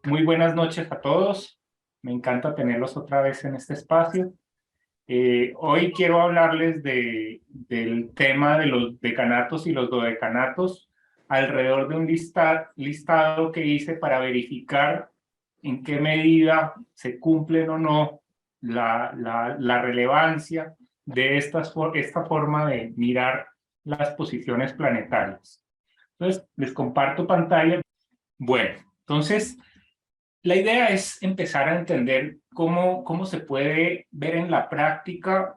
Muy buenas noches a todos. Me encanta tenerlos otra vez en este espacio. Hoy quiero hablarles del tema de los decanatos y los dodecanatos alrededor de un listado que hice para verificar en qué medida se cumplen o no la relevancia de esta forma de mirar las posiciones planetarias. Entonces, les comparto pantalla. Bueno, entonces, la idea es empezar a entender cómo se puede ver en la práctica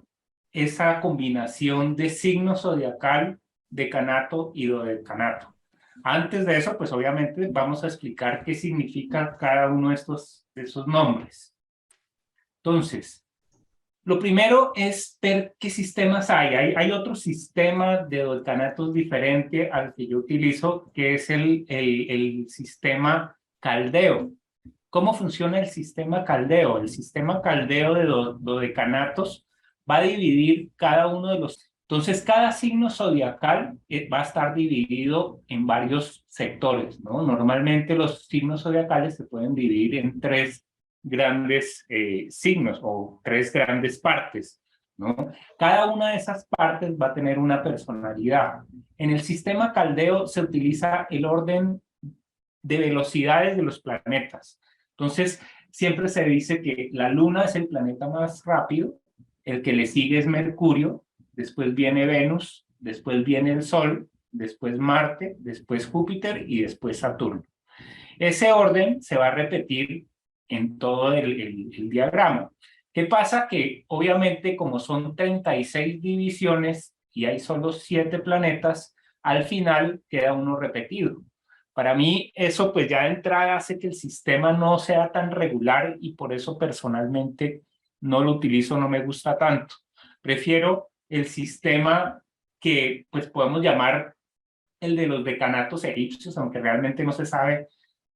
esa combinación de signo zodiacal, decanato y dodecanato. Antes de eso, pues obviamente vamos a explicar qué significa cada uno de esos nombres. Entonces, lo primero es ver qué sistemas hay. Hay otro sistema de dodecanatos diferente al que yo utilizo, que es el sistema caldeo. ¿Cómo funciona el sistema caldeo? El sistema caldeo de dodecanatos va a dividir cada uno de los... Entonces, cada signo zodiacal va a estar dividido en varios sectores, ¿no? Normalmente los signos zodiacales se pueden dividir en tres grandes signos o tres grandes partes, ¿no? Cada una de esas partes va a tener una personalidad. En el sistema caldeo se utiliza el orden de velocidades de los planetas. Entonces, siempre se dice que la Luna es el planeta más rápido, el que le sigue es Mercurio, después viene Venus, después viene el Sol, después Marte, después Júpiter y después Saturno. Ese orden se va a repetir en todo el diagrama. ¿Qué pasa? Que obviamente como son 36 divisiones y hay solo 7 planetas, al final queda uno repetido. Para mí eso pues ya de entrada hace que el sistema no sea tan regular y por eso personalmente no lo utilizo, no me gusta tanto. Prefiero el sistema que pues podemos llamar el de los decanatos egipcios, aunque realmente no se sabe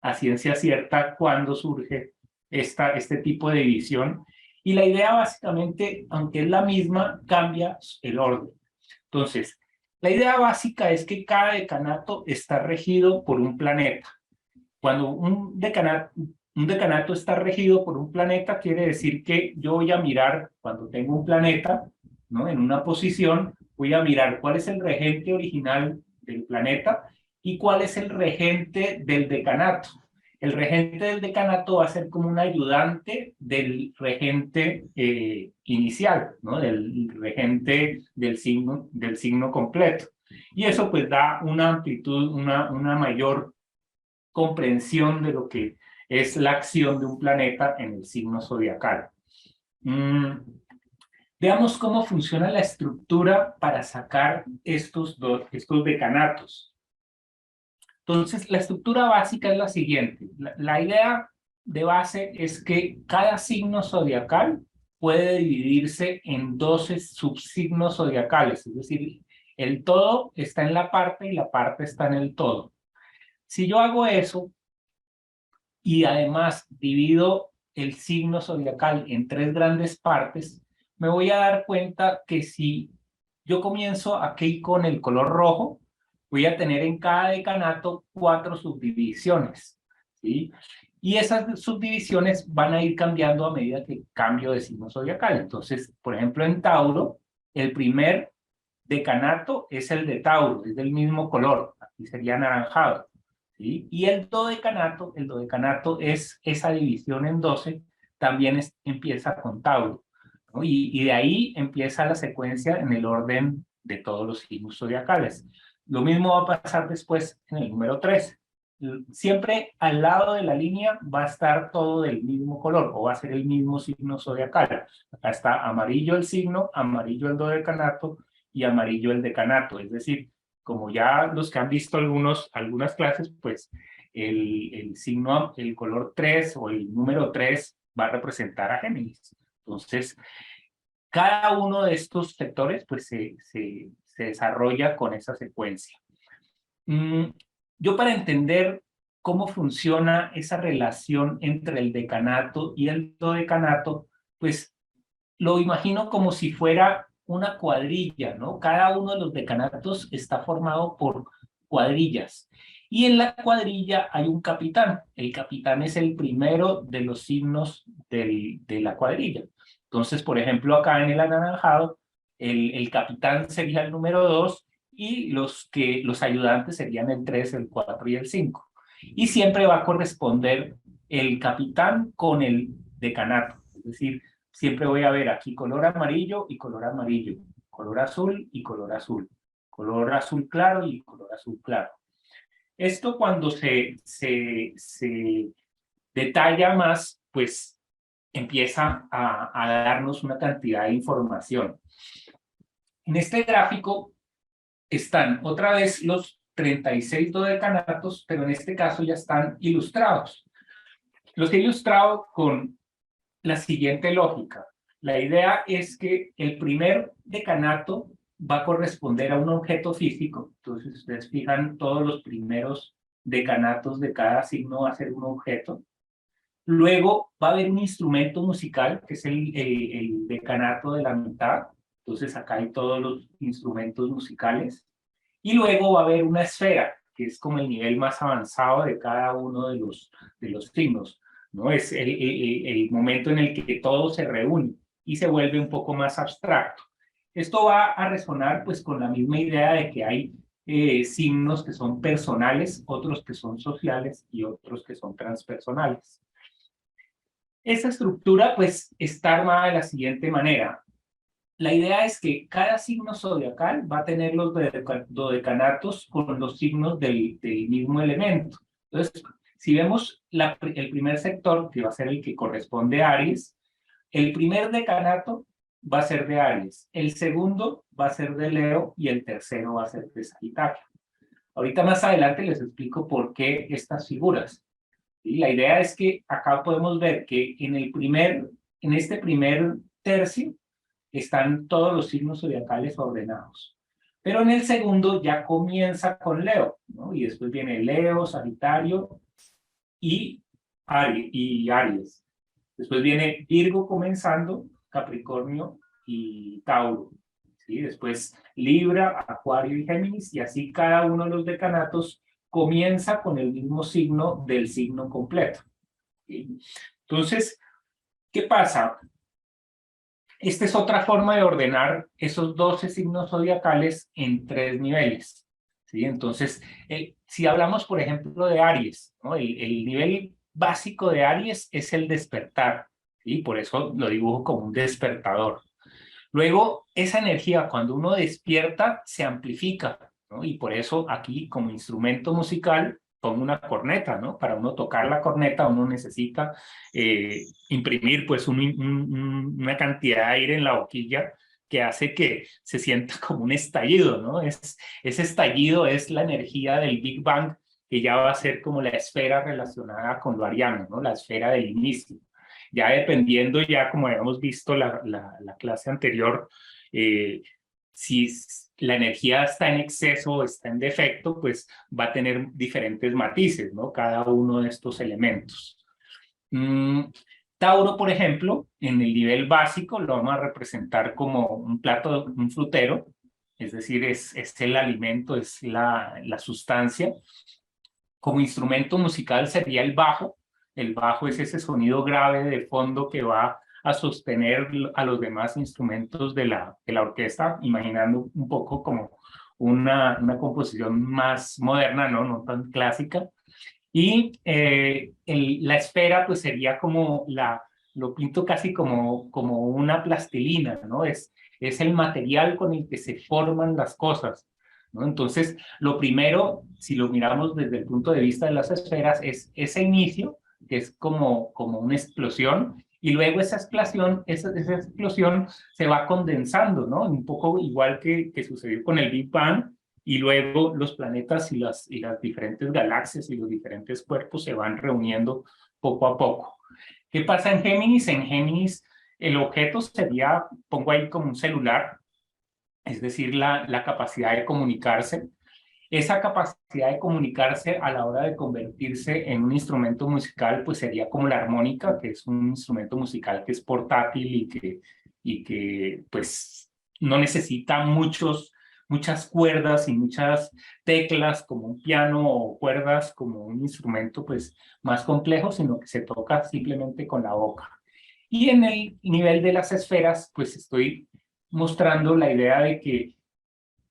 a ciencia cierta cuándo surge este tipo de división. Y la idea básicamente, aunque es la misma, cambia el orden. Entonces, la idea básica es que cada decanato está regido por un planeta. Cuando un decanato está regido por un planeta, quiere decir que yo voy a mirar, cuando tengo un planeta, ¿no?, en una posición, voy a mirar cuál es el regente original del planeta y cuál es el regente del decanato. El regente del decanato va a ser como un ayudante del regente inicial, ¿no?, del regente del signo completo. Y eso pues da una amplitud, una mayor comprensión de lo que es la acción de un planeta en el signo zodiacal. Veamos cómo funciona la estructura para sacar estos decanatos. Entonces, la estructura básica es la siguiente. La idea de base es que cada signo zodiacal puede dividirse en 12 subsignos zodiacales, es decir, el todo está en la parte y la parte está en el todo. Si yo hago eso y además divido el signo zodiacal en tres grandes partes, me voy a dar cuenta que si yo comienzo aquí con el color rojo, voy a tener en cada decanato 4 subdivisiones, ¿sí? Y esas subdivisiones van a ir cambiando a medida que cambio de signo zodiacal. Entonces, por ejemplo, en Tauro, el primer decanato es el de Tauro, es del mismo color, aquí sería anaranjado, ¿sí? Y el dodecanato es esa división en 12, también empieza con Tauro, ¿no? Y de ahí empieza la secuencia en el orden de todos los signos zodiacales. Lo mismo va a pasar después en el número 13. Siempre al lado de la línea va a estar todo del mismo color o va a ser el mismo signo zodiacal. Acá está amarillo el signo, amarillo el dodecanato y amarillo el decanato. Es decir, como ya los que han visto algunas clases, pues el signo, el color 3 o el número 3 va a representar a Géminis. Entonces, cada uno de estos sectores pues se desarrolla con esa secuencia. Yo para entender cómo funciona esa relación entre el decanato y el dodecanato, pues lo imagino como si fuera una cuadrilla, ¿no? Cada uno de los decanatos está formado por cuadrillas. Y en la cuadrilla hay un capitán. El capitán es el primero de los signos de la cuadrilla. Entonces, por ejemplo, acá en el anaranjado, el capitán sería el número 2 y los ayudantes serían el 3, el 4 y el 5. Y siempre va a corresponder el capitán con el decanato. Es decir, siempre voy a ver aquí color amarillo y color amarillo, color azul y color azul, color azul claro y color azul claro. Esto cuando se detalla más, pues empieza a darnos una cantidad de información. En este gráfico están otra vez los 36 dodecanatos, pero en este caso ya están ilustrados. Los he ilustrado con la siguiente lógica. La idea es que el primer decanato va a corresponder a un objeto físico. Entonces, ustedes fijan, todos los primeros decanatos de cada signo va a ser un objeto. Luego va a haber un instrumento musical, que es el decanato de la mitad. Entonces, acá hay todos los instrumentos musicales. Y luego va a haber una esfera, que es como el nivel más avanzado de cada uno de los signos, ¿no? Es el momento en el que todo se reúne y se vuelve un poco más abstracto. Esto va a resonar pues con la misma idea de que hay signos que son personales, otros que son sociales y otros que son transpersonales. Esa estructura pues está armada de la siguiente manera. La idea es que cada signo zodiacal va a tener los dodecanatos con los signos del mismo elemento. Entonces, si vemos el primer sector, que va a ser el que corresponde a Aries, el primer decanato va a ser de Aries, el segundo va a ser de Leo y el tercero va a ser de Sagitario. Ahorita más adelante les explico por qué estas figuras. Y la idea es que acá podemos ver que en este primer tercio están todos los signos zodiacales ordenados. Pero en el segundo ya comienza con Leo, ¿no? Y después viene Leo, Sagitario y Aries. Después viene Virgo comenzando, Capricornio y Tauro. ¿Sí? Después Libra, Acuario y Géminis, y así cada uno de los decanatos comienza con el mismo signo del signo completo. ¿Sí? Entonces, ¿qué pasa? Esta es otra forma de ordenar esos 12 signos zodiacales en 3 niveles. ¿Sí? Entonces, si hablamos, por ejemplo, de Aries, ¿no? El nivel básico de Aries es el despertar, ¿sí? Por eso lo dibujo como un despertador. Luego, esa energía, cuando uno despierta, se amplifica, ¿no? Y por eso aquí, como instrumento musical, pongo una corneta, ¿no? Para uno tocar la corneta, uno necesita imprimir, pues, una cantidad de aire en la boquilla que hace que se sienta como un estallido, ¿no? Ese estallido es la energía del Big Bang, que ya va a ser como la esfera relacionada con lo ariano, ¿no? La esfera del inicio. Ya dependiendo, ya como habíamos visto la clase anterior, si la energía está en exceso o está en defecto, pues va a tener diferentes matices, ¿no? Cada uno de estos elementos. Tauro, por ejemplo, en el nivel básico lo vamos a representar como un plato, un frutero, es decir, es el alimento, es la sustancia. Como instrumento musical sería el bajo. El bajo es ese sonido grave de fondo que va a sostener a los demás instrumentos de la orquesta, imaginando un poco como una composición más moderna, no tan clásica. Y la esfera pues sería como lo pinto casi como una plastilina, ¿no? Es el material con el que se forman las cosas, ¿no? Entonces, lo primero, si lo miramos desde el punto de vista de las esferas, es ese inicio, que es como una explosión, y luego esa explosión se va condensando, ¿no? Un poco igual que sucedió con el Big Bang, y luego los planetas y las diferentes galaxias y los diferentes cuerpos se van reuniendo poco a poco. ¿Qué pasa en Géminis? En Géminis el objeto sería, pongo ahí como un celular, es decir, la capacidad de comunicarse. Esa capacidad de comunicarse a la hora de convertirse en un instrumento musical, pues sería como la armónica, que es un instrumento musical que es portátil y que pues no necesita muchos muchas cuerdas y muchas teclas como un piano o cuerdas como un instrumento pues más complejo, sino que se toca simplemente con la boca. Y en el nivel de las esferas pues estoy mostrando la idea de que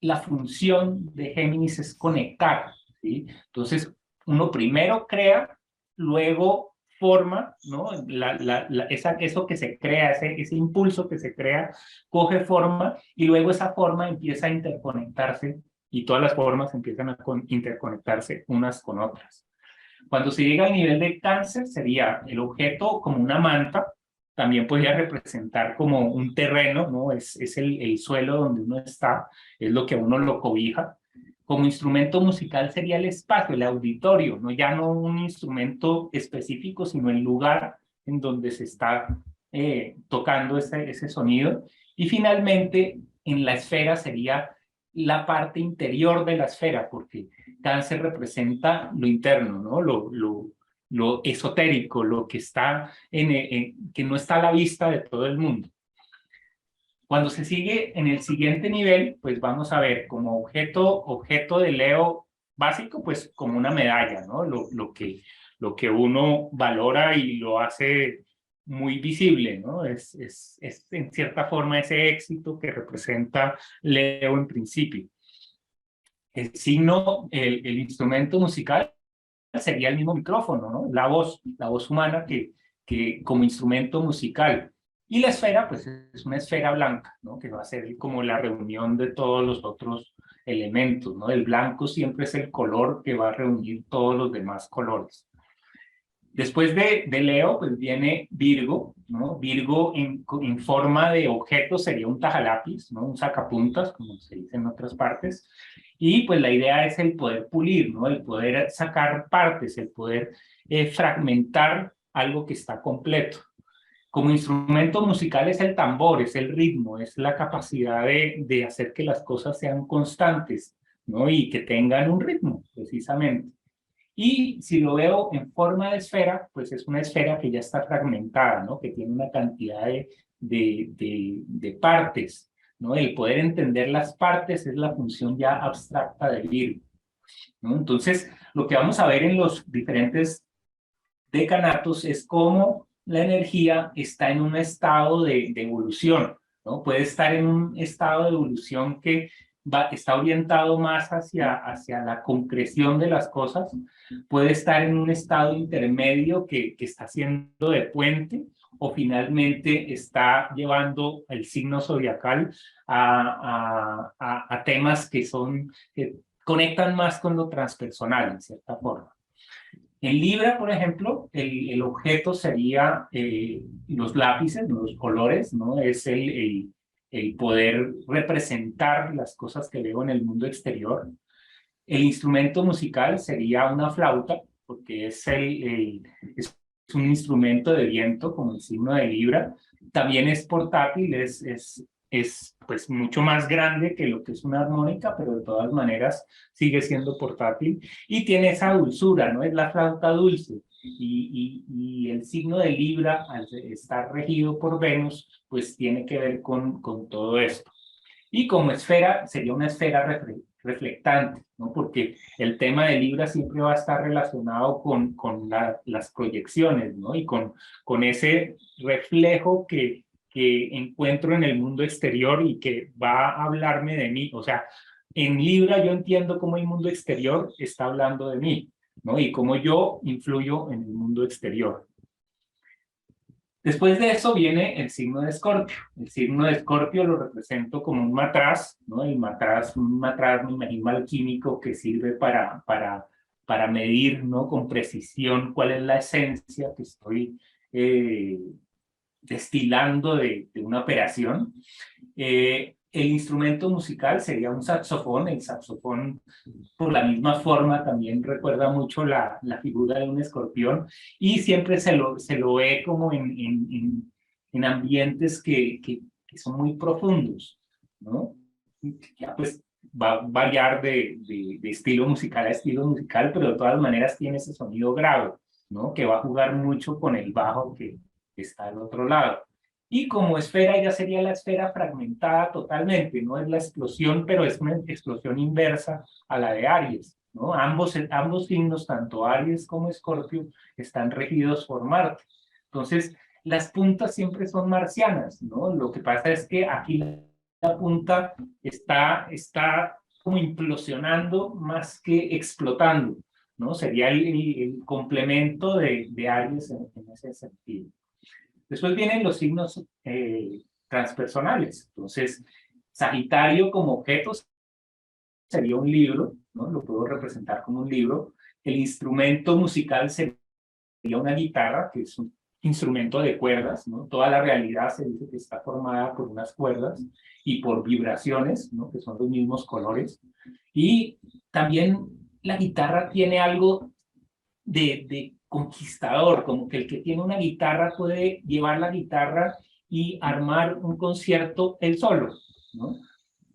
la función de Géminis es conectar, ¿sí? Entonces uno primero crea, luego forma, ¿no? Eso que se crea, ese impulso que se crea, coge forma y luego esa forma empieza a interconectarse y todas las formas empiezan a interconectarse unas con otras. Cuando se llega al nivel de Cáncer sería el objeto como una manta, también podría representar como un terreno, ¿no? Es el suelo donde uno está, es lo que a uno lo cobija. Como instrumento musical sería el espacio, el auditorio, ¿no? Ya no un instrumento específico, sino el lugar en donde se está tocando ese sonido. Y finalmente, en la esfera sería la parte interior de la esfera, porque Cáncer representa lo interno, ¿no? Lo esotérico, lo que está que no está a la vista de todo el mundo. Cuando se sigue en el siguiente nivel, pues vamos a ver como objeto de Leo básico, pues como una medalla, ¿no? Lo que uno valora y lo hace muy visible, ¿no? Es en cierta forma ese éxito que representa Leo en principio. El signo, el instrumento musical sería el mismo micrófono, ¿no? La voz humana que como instrumento musical. Y la esfera, pues es una esfera blanca, ¿no? Que va a ser como la reunión de todos los otros elementos, ¿no? El blanco siempre es el color que va a reunir todos los demás colores. Después de Leo, pues viene Virgo, ¿no? Virgo en forma de objeto sería un tajalápiz, ¿no? Un sacapuntas, como se dice en otras partes. Y pues la idea es el poder pulir, ¿no? El poder sacar partes, el poder fragmentar algo que está completo. Como instrumento musical es el tambor, es el ritmo, es la capacidad de hacer que las cosas sean constantes, ¿no? Y que tengan un ritmo, precisamente. Y si lo veo en forma de esfera, pues es una esfera que ya está fragmentada, ¿no? Que tiene una cantidad de partes, ¿no? El poder entender las partes es la función ya abstracta del Virgo, ¿no? Entonces, lo que vamos a ver en los diferentes decanatos es cómo la energía está en un estado de evolución, ¿no? Puede estar en un estado de evolución que está orientado más hacia la concreción de las cosas, puede estar en un estado intermedio que está haciendo de puente, o finalmente está llevando el signo zodiacal a temas que conectan más con lo transpersonal, en cierta forma. En Libra, por ejemplo, el objeto sería los lápices, los colores, ¿no? Es el poder representar las cosas que veo en el mundo exterior. El instrumento musical sería una flauta, porque es un instrumento de viento, como el signo de Libra. También es portátil, es pues mucho más grande que lo que es una armónica, pero de todas maneras sigue siendo portátil. Y tiene esa dulzura, ¿no? Es la flauta dulce. Y el signo de Libra, al estar regido por Venus, pues tiene que ver con todo esto. Y como esfera, sería una esfera reflectante, ¿no? Porque el tema de Libra siempre va a estar relacionado con las proyecciones, ¿no? Y con ese reflejo que encuentro en el mundo exterior y que va a hablarme de mí. O sea, en Libra yo entiendo cómo el mundo exterior está hablando de mí, ¿no? Y cómo yo influyo en el mundo exterior. Después de eso viene el signo de Escorpio. El signo de Escorpio lo represento como un matraz, ¿no? Un matraz, me imagino, alquímico que sirve para medir, ¿no? Con precisión cuál es la esencia que estoy destilando de una operación. El instrumento musical sería un saxofón. El saxofón, por la misma forma, también recuerda mucho la figura de un escorpión y siempre se lo ve como en ambientes que son muy profundos, ¿no? Ya pues va a variar de estilo musical a estilo musical, pero de todas maneras tiene ese sonido grave, ¿no? Que va a jugar mucho con el bajo que está al otro lado. Y como esfera ya sería la esfera fragmentada totalmente, no es la explosión, pero es una explosión inversa a la de Aries, ¿no? Ambos signos, tanto Aries como Escorpio, están regidos por Marte. Entonces, las puntas siempre son marcianas, ¿no? Lo que pasa es que aquí la punta está como implosionando más que explotando, ¿no? Sería el complemento de Aries en ese sentido. Después vienen los signos transpersonales. Entonces, Sagitario como objeto sería un libro, ¿no? Lo puedo representar como un libro. El instrumento musical sería una guitarra, que es un instrumento de cuerdas, ¿no? Toda la realidad se dice que está formada por unas cuerdas y por vibraciones, ¿no? Que son los mismos colores. Y también la guitarra tiene algo de conquistador, como que el que tiene una guitarra puede llevar la guitarra y armar un concierto él solo, ¿no?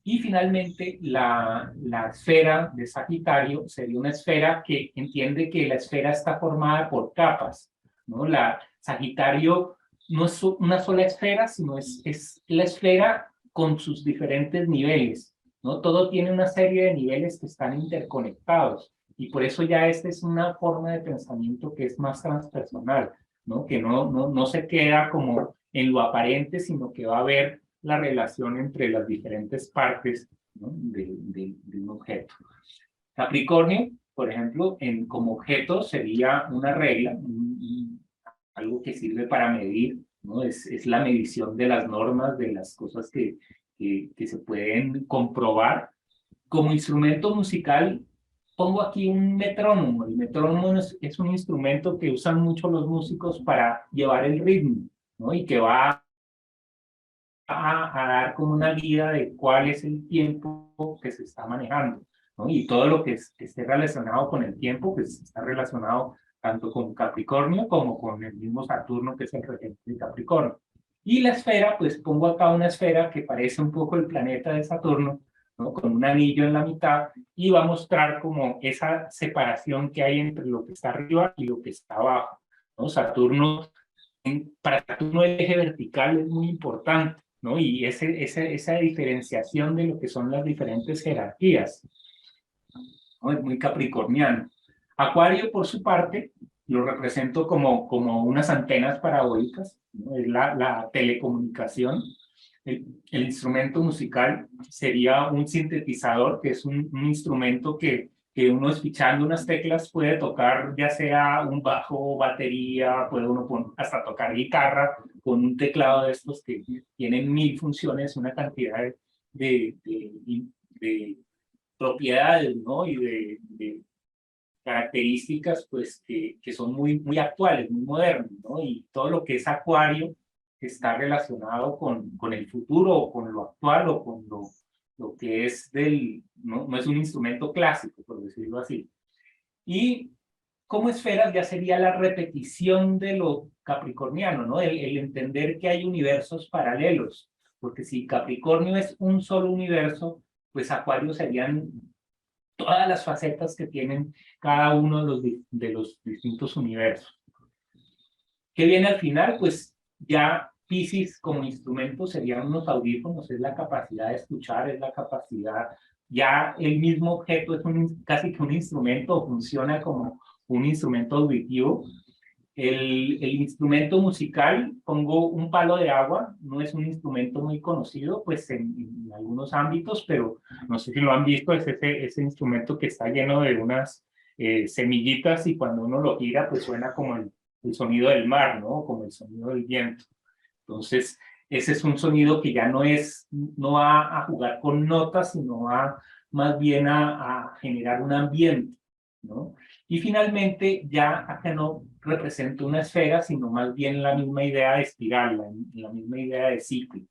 Y finalmente, la esfera de Sagitario sería una esfera que entiende que la esfera está formada por capas, ¿no? Sagitario no es una sola esfera, sino es la esfera con sus diferentes niveles, ¿no? Todo tiene una serie de niveles que están interconectados, y por eso ya esta es una forma de pensamiento que es más transpersonal, ¿no? Que no se queda como en lo aparente, sino que va a ver la relación entre las diferentes partes, ¿no? de un objeto. Capricornio, por ejemplo, como objeto sería una regla, algo que sirve para medir, ¿no? Es la medición de las normas, de las cosas que se pueden comprobar. Como instrumento musical, pongo aquí un metrónomo. El metrónomo es un instrumento que usan mucho los músicos para llevar el ritmo, ¿no? Y que va a dar como una guía de cuál es el tiempo que se está manejando, ¿no? Y todo lo que esté relacionado con el tiempo, pues está relacionado tanto con Capricornio como con el mismo Saturno, que es el regente de Capricornio. Y la esfera, pues pongo acá una esfera que parece un poco el planeta de Saturno, ¿no? Con un anillo en la mitad, y va a mostrar como esa separación que hay entre lo que está arriba y lo que está abajo, ¿no? Para Saturno el eje vertical es muy importante, ¿no? Y esa diferenciación de lo que son las diferentes jerarquías, ¿no? Es muy capricorniano. Acuario, por su parte, lo represento como unas antenas parabólicas, ¿no? Es la telecomunicación. El instrumento musical sería un sintetizador, que es un instrumento que uno escuchando unas teclas puede tocar, ya sea un bajo, batería, puede uno hasta tocar guitarra con un teclado de estos que tienen 1000 funciones, una cantidad de propiedades, ¿no? Y de características pues que son muy actuales, muy modernas, ¿no? Y todo lo que es acuario está relacionado con el futuro o con lo actual o con lo que es no es un instrumento clásico, por decirlo así. Y como esferas ya sería la repetición de lo capricorniano, ¿no? El entender que hay universos paralelos, porque si Capricornio es un solo universo, pues Acuario serían todas las facetas que tienen cada uno de los distintos universos. ¿Qué viene al final? Pues ya Piscis como instrumento serían unos audífonos, es la capacidad de escuchar, es la capacidad, ya el mismo objeto es casi que un instrumento, funciona como un instrumento auditivo. El instrumento musical, pongo un palo de agua, no es un instrumento muy conocido pues en algunos ámbitos, pero no sé si lo han visto, es ese instrumento que está lleno de unas semillitas, y cuando uno lo gira pues suena como el sonido del mar, ¿no? Como el sonido del viento. Entonces, ese es un sonido que ya no va a jugar con notas, sino va más bien a generar un ambiente, ¿no? Y finalmente, ya acá no representa una esfera, sino más bien la misma idea de espiral, la misma idea de ciclo,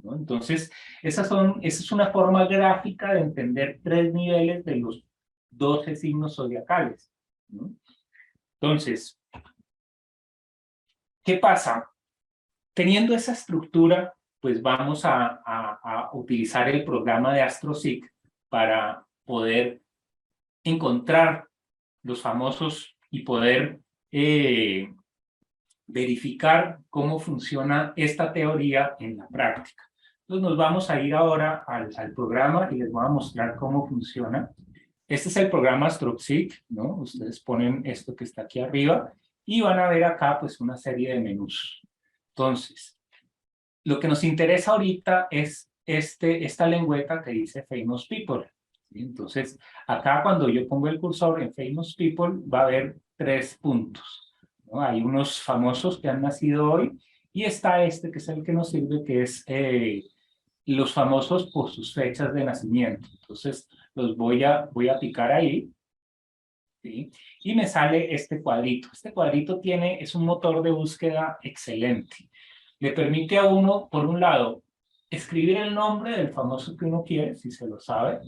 ¿no? Entonces, esa es una forma gráfica de entender 3 niveles de los 12 signos zodiacales, ¿no? Entonces, ¿qué pasa? Teniendo esa estructura, pues vamos a utilizar el programa de AstroSeek para poder encontrar los famosos y poder verificar cómo funciona esta teoría en la práctica. Entonces nos vamos a ir ahora al programa y les voy a mostrar cómo funciona. Este es el programa Astroseek, ¿no? Ustedes ponen esto que está aquí arriba y van a ver acá pues una serie de menús. Entonces, lo que nos interesa ahorita es esta lengüeta que dice Famous People. ¿Sí? Entonces, acá cuando yo pongo el cursor en Famous People va a haber 3 puntos, ¿no? Hay unos famosos que han nacido hoy y está este que es el que nos sirve, que es los famosos por sus fechas de nacimiento. Entonces, los voy a picar ahí, ¿sí? Y me sale este cuadrito. Este cuadrito es un motor de búsqueda excelente. Le permite a uno, por un lado, escribir el nombre del famoso que uno quiere, si se lo sabe.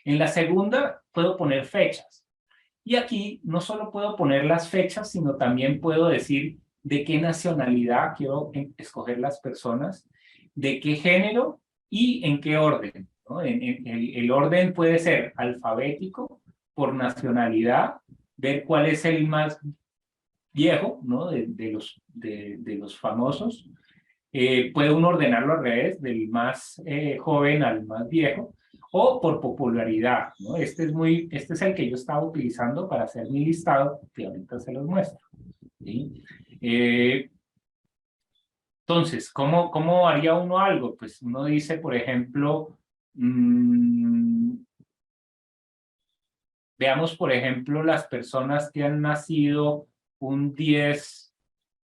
En la segunda, puedo poner fechas. Y aquí no solo puedo poner las fechas, sino también puedo decir de qué nacionalidad quiero escoger las personas, de qué género y en qué orden, ¿no? El orden puede ser alfabético, por nacionalidad, ver cuál es el más viejo, ¿no? de los famosos. Puede uno ordenarlo al revés, del más joven al más viejo, o por popularidad, ¿no? Este es el que yo estaba utilizando para hacer mi listado, que ahorita se los muestro, ¿sí? Entonces, ¿cómo haría uno algo? Pues uno dice, por ejemplo, veamos, por ejemplo, las personas que han nacido un 10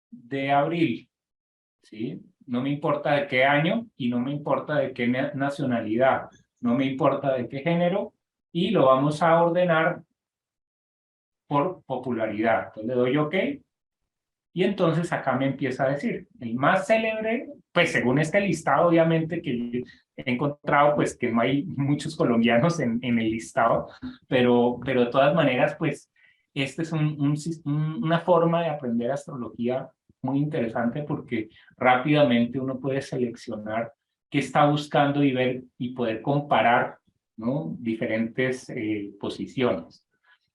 de abril, ¿sí? No me importa de qué año y no me importa de qué nacionalidad, no me importa de qué género, y lo vamos a ordenar por popularidad. Entonces le doy OK, y entonces acá me empieza a decir, el más célebre, pues según este listado, obviamente que he encontrado, pues que no hay muchos colombianos en el listado, pero de todas maneras, pues este es una forma de aprender astrología muy interesante porque rápidamente uno puede seleccionar qué está buscando y ver y poder comparar, ¿no? Diferentes posiciones.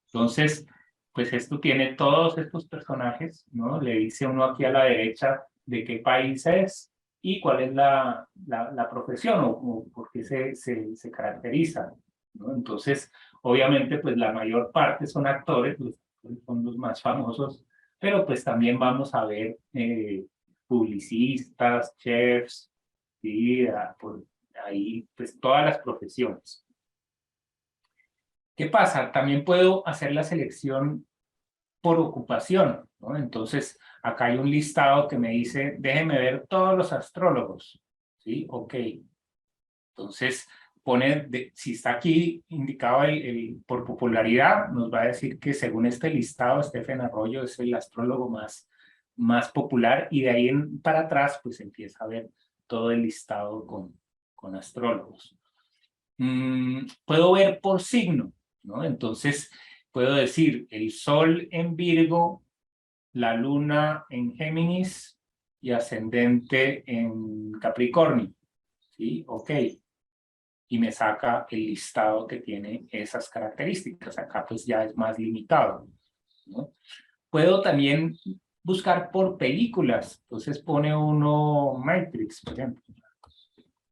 Entonces, pues esto tiene todos estos personajes, ¿no? Le dice uno aquí a la derecha de qué país es y cuál es la profesión o por qué se caracteriza, ¿no? Entonces, obviamente, pues la mayor parte son actores, los actores son los más famosos, pero pues también vamos a ver publicistas, chefs, ¿sí? Por ahí, pues todas las profesiones. ¿Qué pasa? También puedo hacer la selección por ocupación, ¿no? Entonces, acá hay un listado que me dice, déjeme ver todos los astrólogos, ¿sí? OK. Entonces, si está aquí indicado por popularidad, nos va a decir que según este listado, Stephen Arroyo es el astrólogo más popular, y de ahí para atrás, pues empieza a ver todo el listado con astrólogos. Puedo ver por signo, ¿no? Entonces, puedo decir el Sol en Virgo, la Luna en Géminis y ascendente en Capricornio, ¿sí? OK. Y me saca el listado que tiene esas características. Acá pues ya es más limitado, ¿no? Puedo también buscar por películas. Entonces pone uno Matrix, por ejemplo,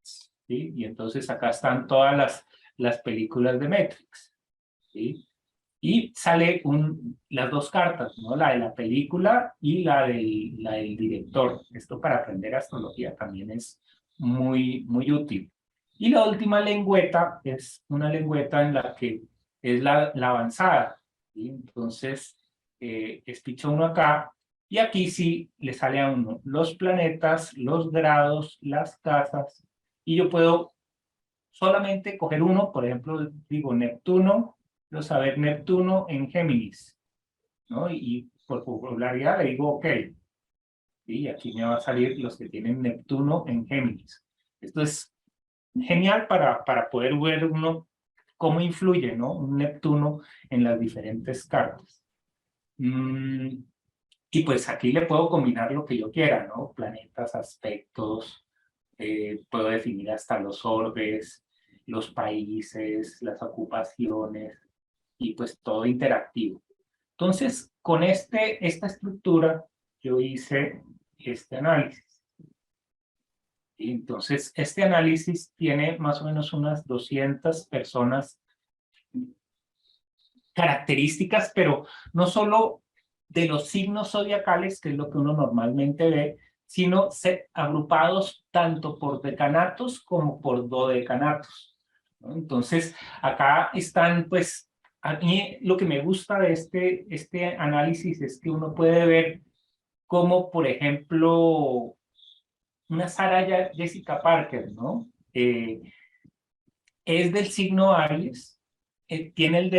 ¿sí? Y entonces acá están todas las películas de Matrix, ¿sí? Y sale las dos cartas, ¿no? La de la película y la del director. Esto para aprender astrología también es muy, muy útil. Y la última lengüeta es una lengüeta en la que es la avanzada, ¿sí? Entonces, espicha uno acá y aquí sí le sale a uno los planetas, los grados, las casas, y yo puedo solamente coger uno, por ejemplo, digo Neptuno, quiero saber Neptuno en Géminis, ¿no? Y por popularidad le digo OK. Y aquí me va a salir los que tienen Neptuno en Géminis. Esto es genial para poder ver uno cómo influye, ¿no? Un Neptuno en las diferentes cartas. Y pues aquí le puedo combinar lo que yo quiera, ¿no? Planetas, aspectos, puedo definir hasta los orbes, los países, las ocupaciones y pues todo interactivo. Entonces, con esta estructura, yo hice este análisis. Y entonces, este análisis tiene más o menos unas 200 personas características, pero no solo de los signos zodiacales, que es lo que uno normalmente ve, sino agrupados tanto por decanatos como por dodecanatos, ¿no? Entonces, acá están, pues, a mí lo que me gusta de este análisis es que uno puede ver cómo, por ejemplo, una Sarah Jessica Parker, ¿no? Es del signo Aries, tiene el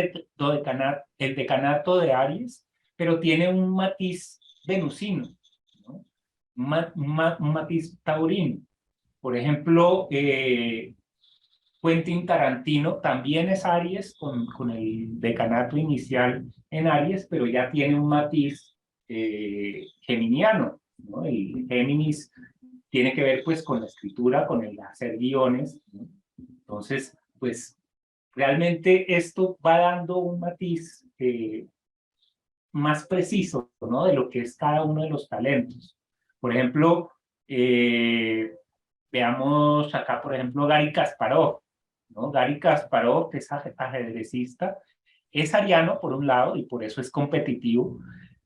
decanato de Aries, pero tiene un matiz venusino, ¿no? Un matiz taurino. Por ejemplo, Quentin Tarantino también es Aries con el decanato inicial en Aries, pero ya tiene un matiz geminiano, ¿no? El Géminis tiene que ver pues con la escritura, con el hacer guiones, ¿no? Entonces, pues realmente esto va dando un matiz más preciso, ¿no? De lo que es cada uno de los talentos. Por ejemplo, veamos acá, por ejemplo, Gary Kasparov, ¿no? Gary Kasparov, que es ajedrecista, es ariano por un lado y por eso es competitivo.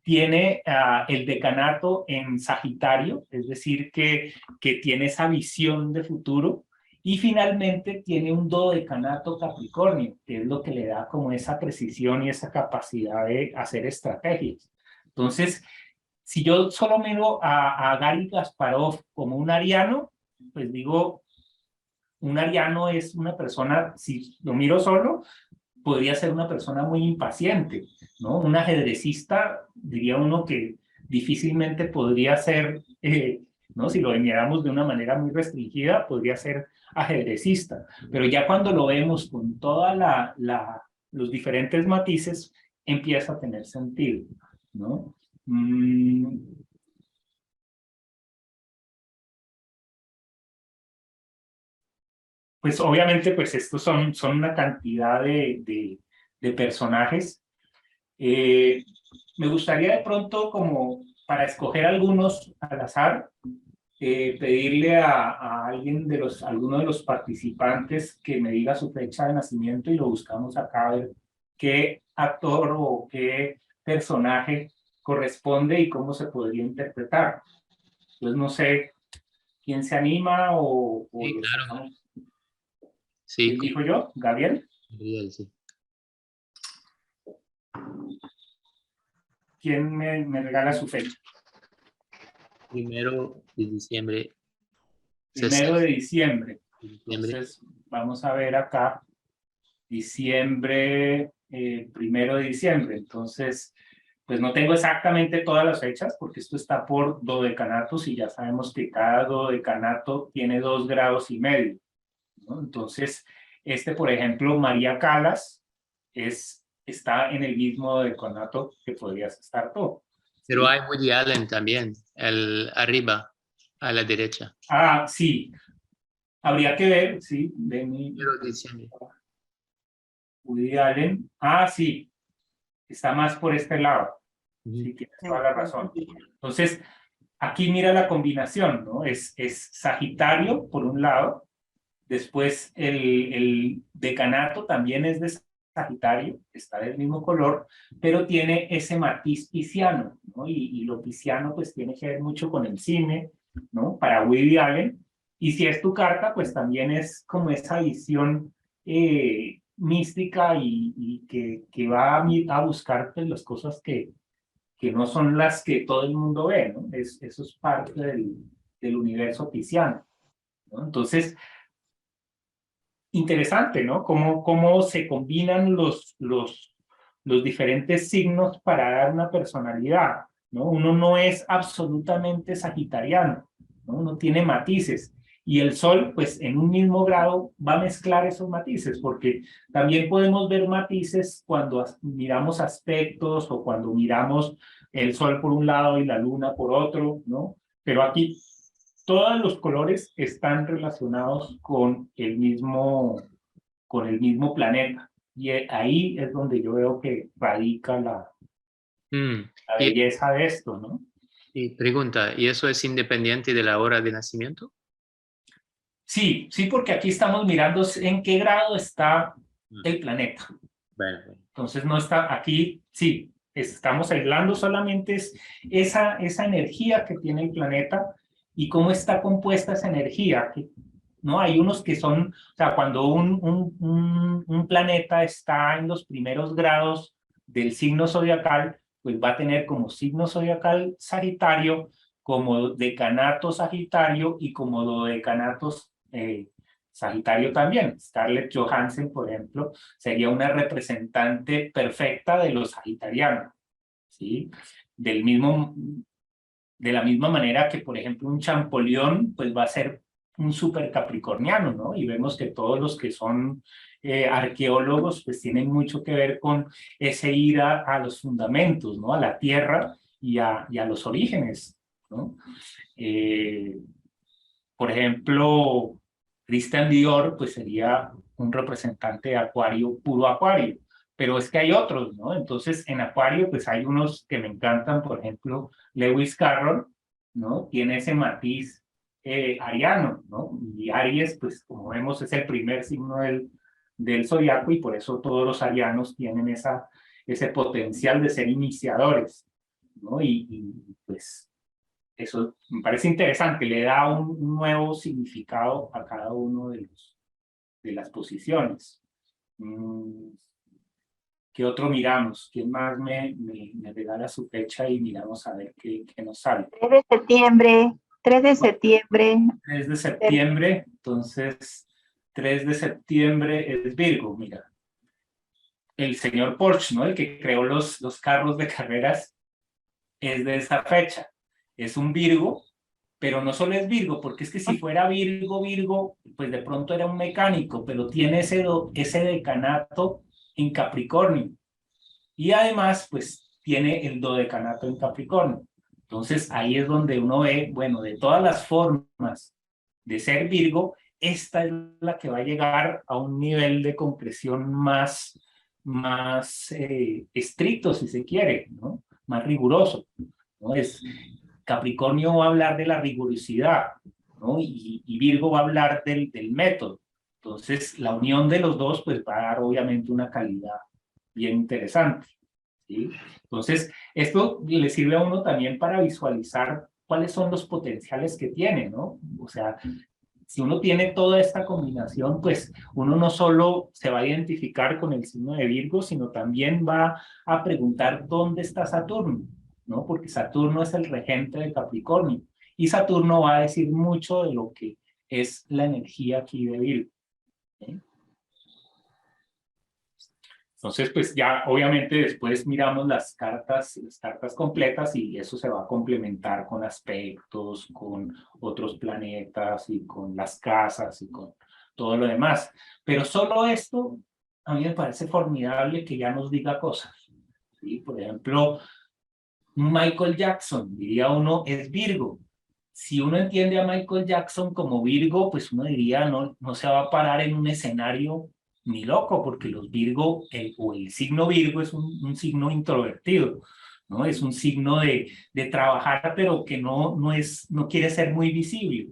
Tiene el decanato en Sagitario, es decir, que tiene esa visión de futuro. Y finalmente tiene un dodecanato Capricornio, que es lo que le da como esa precisión y esa capacidad de hacer estrategias. Entonces, si yo solo miro a Gary Kasparov como un ariano, pues digo, un ariano es una persona, si lo miro solo, podría ser una persona muy impaciente, ¿no? Un ajedrecista, diría uno que difícilmente podría ser, ¿no? Si lo miramos de una manera muy restringida, podría ser ajedrecista. Pero ya cuando lo vemos con todos los diferentes matices, empieza a tener sentido, ¿no? Pues obviamente, pues estos son una cantidad de personajes. Me gustaría de pronto, como para escoger algunos al azar, pedirle a alguien alguno de los participantes que me diga su fecha de nacimiento y lo buscamos acá a ver qué actor o qué personaje corresponde y cómo se podría interpretar. Entonces no sé quién se anima o Sí, lo claro. sacamos. Sí, ¿Quién dijo yo? ¿Gabriel? Gabriel, sí. ¿Quién me regala su fecha? 1 de diciembre, Primero 60 de diciembre. de diciembre. Entonces, vamos a ver acá, diciembre, 1 de diciembre. Entonces, pues no tengo exactamente todas las fechas porque esto está por dodecanatos y ya sabemos que cada dodecanato tiene 2,5 grados, ¿no? Entonces, por ejemplo, María Calas está en el mismo dodecanato que podrías estar tú, Pero ¿sí? hay Woody Allen también, arriba, a la derecha. Ah, sí, habría que ver, sí, de mi 1 de diciembre. Woody Allen. Ah, sí, está más por este lado. Ujú. Sí, tienes toda la razón. Entonces, aquí mira la combinación, ¿no? Es Sagitario, por un lado, después el decanato también es de Sagitario, está del mismo color, pero tiene ese matiz pisciano, ¿no? Y lo pisciano pues tiene que ver mucho con el cine, ¿no? Para Woody Allen. Y si es tu carta, pues también es como esa visión mística y que va a buscar pues, las cosas que no son las que todo el mundo ve, ¿no? Eso es parte del universo pisciano, ¿no? Entonces, interesante, ¿no? Cómo se combinan los diferentes signos para dar una personalidad, ¿no? Uno no es absolutamente sagitariano, ¿no? Uno tiene matices. Y el sol, pues en un mismo grado, va a mezclar esos matices, porque también podemos ver matices cuando miramos aspectos o cuando miramos el sol por un lado y la luna por otro, ¿no? Pero aquí todos los colores están relacionados con el mismo planeta. Y ahí es donde yo veo que radica la Mm. Y belleza de esto, ¿no? Y pregunta, ¿y eso es independiente de la hora de nacimiento? Sí, sí, porque aquí estamos mirando en qué grado está Mm, el planeta. Bueno, bueno. Entonces no está aquí, sí, estamos aislando solamente esa energía que tiene el planeta y cómo está compuesta esa energía. ¿No? Hay unos que son, o sea, cuando un planeta está en los primeros grados del signo zodiacal, pues va a tener como signo zodiacal Sagitario, como decanato Sagitario y como dodecanatos Sagitario también. Scarlett Johansson, por ejemplo, sería una representante perfecta de los sagitarianos, ¿sí? Del mismo, de la misma manera que, por ejemplo, un Champollion, pues va a ser un súper capricorniano, ¿no? Y vemos que todos los que son arqueólogos, pues tienen mucho que ver con ese ir a los fundamentos, ¿no? A la tierra y a los orígenes, ¿no? Eh, por ejemplo, Christian Dior, pues sería un representante de Acuario, puro Acuario, pero es que hay otros, ¿no? Entonces, en Acuario, pues hay unos que me encantan, por ejemplo, Lewis Carroll, ¿no? Tiene ese matiz ariano, ¿no? Y Aries, pues como vemos, es el primer signo del zodiaco y por eso todos los arianos tienen ese potencial de ser iniciadores, ¿no? Pues eso me parece interesante, le da un nuevo significado a cada uno de las posiciones. ¿Qué otro miramos? ¿Quién más me regala su fecha y miramos a ver qué nos sale? 3 de septiembre, 3 de septiembre. 3 de septiembre, entonces 3 de septiembre es Virgo, mira. El señor Porsche, ¿no? El que creó los carros de carreras, es de esa fecha. Es un Virgo, pero no solo es Virgo, porque es que si fuera Virgo, pues de pronto era un mecánico, pero tiene ese decanato en Capricornio. Y además, pues tiene el dodecanato en Capricornio. Entonces ahí es donde uno ve, bueno, de todas las formas de ser Virgo, esta es la que va a llegar a un nivel de concreción más estricto, si se quiere, ¿no? Más riguroso, ¿no? Capricornio va a hablar de la rigurosidad, ¿no? Y Virgo va a hablar del método. Entonces, la unión de los dos, pues va a dar obviamente una calidad bien interesante, ¿sí? Entonces, esto le sirve a uno también para visualizar cuáles son los potenciales que tiene, ¿no? O sea, si uno tiene toda esta combinación, pues uno no solo se va a identificar con el signo de Virgo, sino también va a preguntar dónde está Saturno, ¿no? Porque Saturno es el regente de Capricornio y Saturno va a decir mucho de lo que es la energía aquí de Virgo, ¿sí? Entonces, pues ya obviamente después miramos las cartas completas y eso se va a complementar con aspectos, con otros planetas y con las casas y con todo lo demás. Pero solo esto a mí me parece formidable que ya nos diga cosas, ¿sí? Por ejemplo, Michael Jackson, diría uno, es Virgo. Si uno entiende a Michael Jackson como Virgo, pues uno diría, no se va a parar en un escenario ni loco, porque los Virgo, o el signo Virgo es un signo introvertido, ¿no? Es un signo de trabajar, pero que no quiere ser muy visible.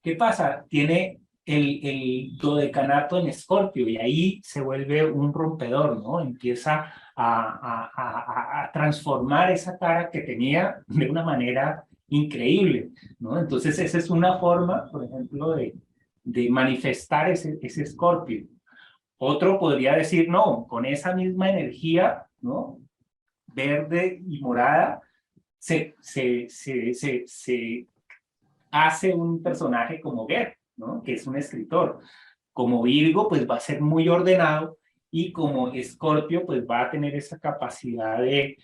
¿Qué pasa? Tiene el dodecanato en Escorpio y ahí se vuelve un rompedor, ¿no? Empieza a transformar esa cara que tenía de una manera increíble, ¿no? Entonces esa es una forma, por ejemplo, de manifestar ese Escorpio. Otro podría decir, no, con esa misma energía, ¿no? Verde y morada, se hace un personaje como Goethe, ¿no? Que es un escritor. Como Virgo, pues va a ser muy ordenado y como Escorpio, pues va a tener esa capacidad de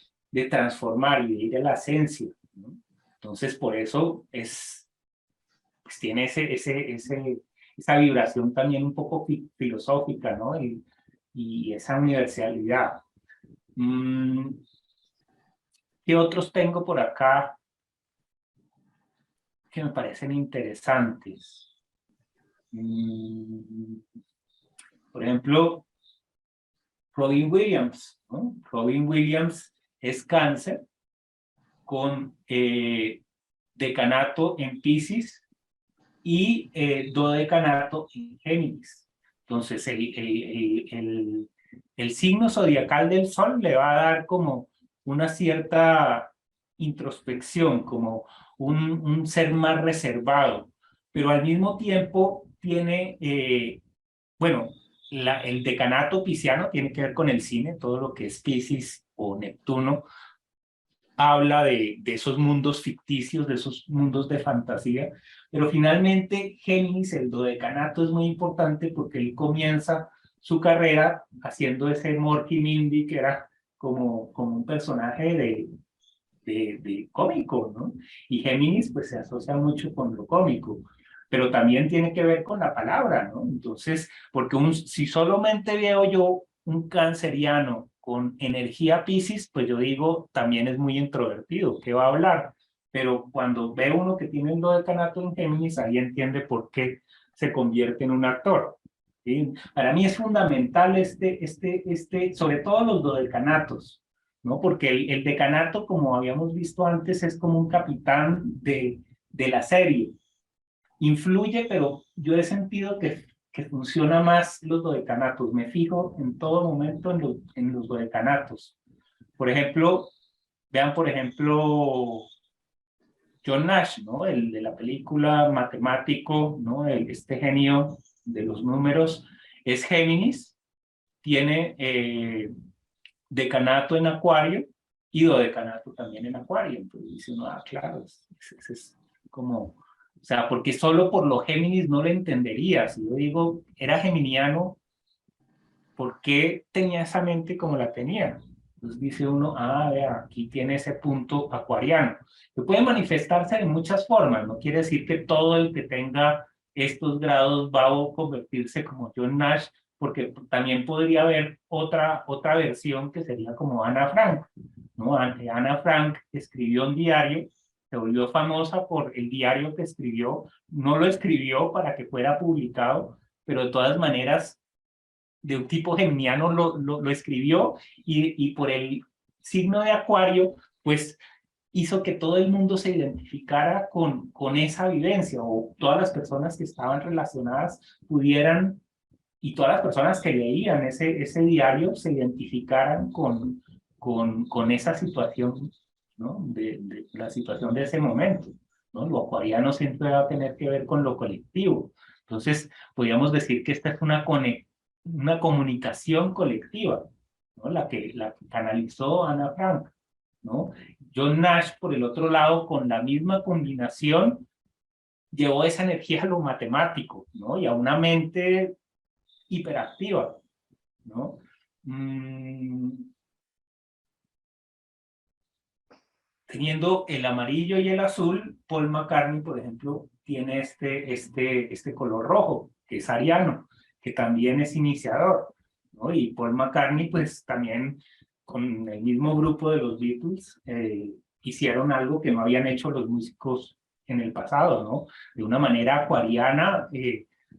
transformar y de ir a la esencia, ¿no? Entonces, por eso pues tiene esa vibración también un poco filosófica, ¿no? Y esa universalidad. ¿Qué otros tengo por acá que me parecen interesantes? Por ejemplo, Robin Williams, ¿no? Robin Williams es Cáncer con decanato en Piscis y dodecanato en Géminis. Entonces, el signo zodiacal del Sol le va a dar como una cierta introspección, como un ser más reservado, pero al mismo tiempo tiene, bueno, el decanato pisciano tiene que ver con el cine, todo lo que es Piscis o Neptuno, habla de esos mundos ficticios, de esos mundos de fantasía, pero finalmente Géminis, el dodecanato, es muy importante porque él comienza su carrera haciendo ese Morky Mindy, que era como un personaje de cómico, ¿no? Y Géminis pues se asocia mucho con lo cómico, pero también tiene que ver con la palabra, ¿no? Entonces, porque si solamente veo yo un canceriano con energía Piscis, pues yo digo, también es muy introvertido, ¿qué va a hablar? Pero cuando ve uno que tiene el dodecanato en Géminis, ahí entiende por qué se convierte en un actor. ¿Sí? Para mí es fundamental sobre todo los dodecanatos, ¿no? Porque el decanato, como habíamos visto antes, es como un capitán de la serie. Influye, pero yo he sentido que funciona más los dodecanatos. Me fijo en todo momento en los dodecanatos. Por ejemplo, vean, por ejemplo, John Nash, ¿no? El de la película matemático, ¿no? Este genio de los números, es Géminis, tiene decanato en Acuario y dodecanato también en Acuario. Entonces dice uno, ah, claro, es como, o sea, porque solo por los Géminis no lo entendería. Si yo digo, era geminiano, ¿por qué tenía esa mente como la tenía? Entonces dice uno, ah, vea, aquí tiene ese punto acuariano. Que puede manifestarse de muchas formas, no quiere decir que todo el que tenga estos grados va a convertirse como John Nash, porque también podría haber otra versión que sería como Ana Frank, ¿no? Ana Frank escribió un diario, se volvió famosa por el diario que escribió, no lo escribió para que fuera publicado, pero de todas maneras de un tipo geminiano lo escribió y por el signo de Acuario, pues hizo que todo el mundo se identificara con esa vivencia o todas las personas que estaban relacionadas pudieran y todas las personas que leían ese diario se identificaran con esa situación, ¿no? De la situación de ese momento, ¿no? Lo acuariano siempre va a tener que ver con lo colectivo. Entonces, podríamos decir que esta es una comunicación colectiva, ¿no? La que canalizó Ana Frank, ¿no? John Nash, por el otro lado, con la misma combinación, llevó esa energía a lo matemático, ¿no? Y a una mente hiperactiva, ¿no? Teniendo el amarillo y el azul, Paul McCartney, por ejemplo, tiene este color rojo, que es ariano, que también es iniciador, ¿no? Y Paul McCartney, pues también con el mismo grupo de los Beatles, hicieron algo que no habían hecho los músicos en el pasado, ¿no? De una manera acuariana,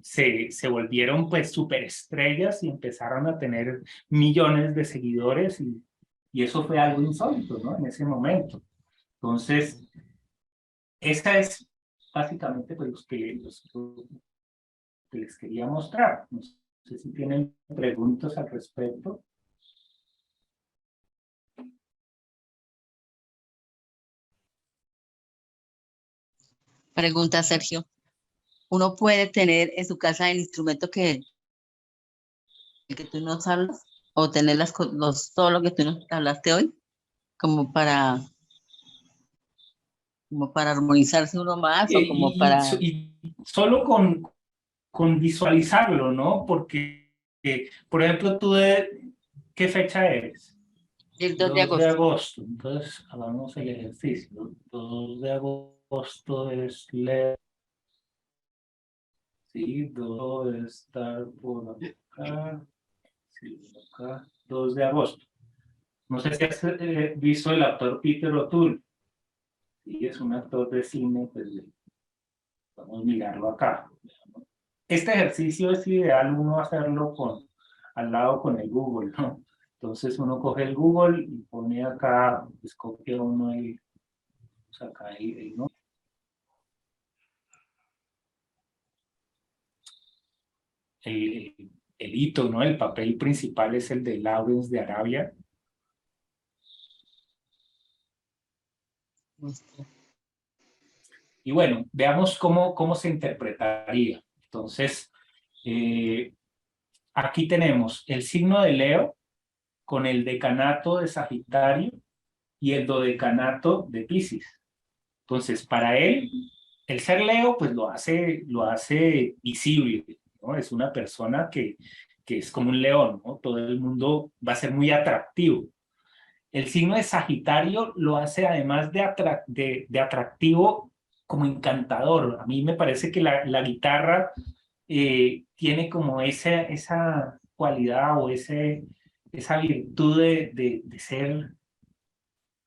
se volvieron pues superestrellas y empezaron a tener millones de seguidores y eso fue algo insólito, ¿no? En ese momento. Entonces, esta es básicamente pues, lo que les quería mostrar. No sé si tienen preguntas al respecto. Pregunta Sergio. ¿Uno puede tener en su casa el instrumento que tú nos hablas? ¿O tener todo lo que tú nos hablaste hoy? Como para armonizarse uno más o como para... Y solo con visualizarlo, ¿no? Porque, por ejemplo, ¿tú de qué fecha eres? El 2 de 2 de agosto. agosto. Entonces, hagamos el ejercicio. 2 de agosto es leer. Sí, 2 debe estar por acá. Sí, acá. 2 de agosto. No sé si has visto el actor Peter O'Toole. Sí, es un actor de cine, pues vamos a mirarlo acá. Este ejercicio es ideal uno hacerlo al lado con el Google, ¿no? Entonces uno coge el Google y pone acá, pues copia uno Acá ¿no? El hito, ¿no? El papel principal es el de Lawrence de Arabia. Y bueno, veamos cómo se interpretaría. Entonces, aquí tenemos el signo de Leo con el decanato de Sagitario y el dodecanato de Piscis. Entonces, para él, el ser Leo, pues lo hace visible, ¿no? Es una persona que es como un león, ¿no? Todo el mundo va a ser muy atractivo. El signo de Sagitario lo hace además de atractivo como encantador. A mí me parece que la guitarra tiene como esa cualidad o esa virtud de ser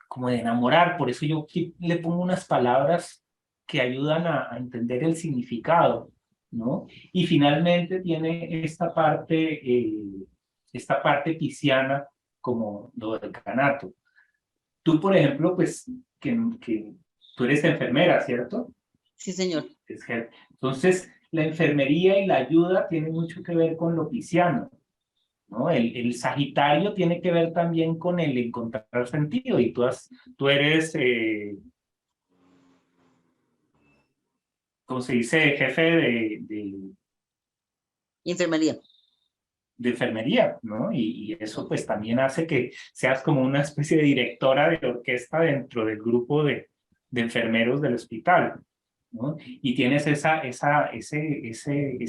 como de enamorar. Por eso yo aquí le pongo unas palabras que ayudan a entender el significado, ¿no? Y finalmente tiene esta parte pisciana como dodecanato. Tú, por ejemplo, pues, que tú eres enfermera, ¿cierto? Sí, señor. Entonces, la enfermería y la ayuda tienen mucho que ver con lo pisciano, ¿no? El Sagitario tiene que ver también con el encontrar sentido, y tú eres, ¿cómo se dice? Jefe Enfermería. de enfermería, ¿no? Y eso pues también hace que seas como una especie de directora de orquesta dentro del grupo de enfermeros del hospital, ¿no? Y tienes esa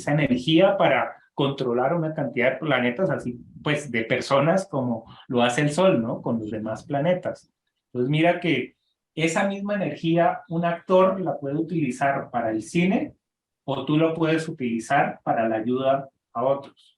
energía para controlar una cantidad de planetas, así pues de personas como lo hace el Sol, ¿no? Con los demás planetas. Entonces mira que esa misma energía un actor la puede utilizar para el cine o tú lo puedes utilizar para la ayuda a otros.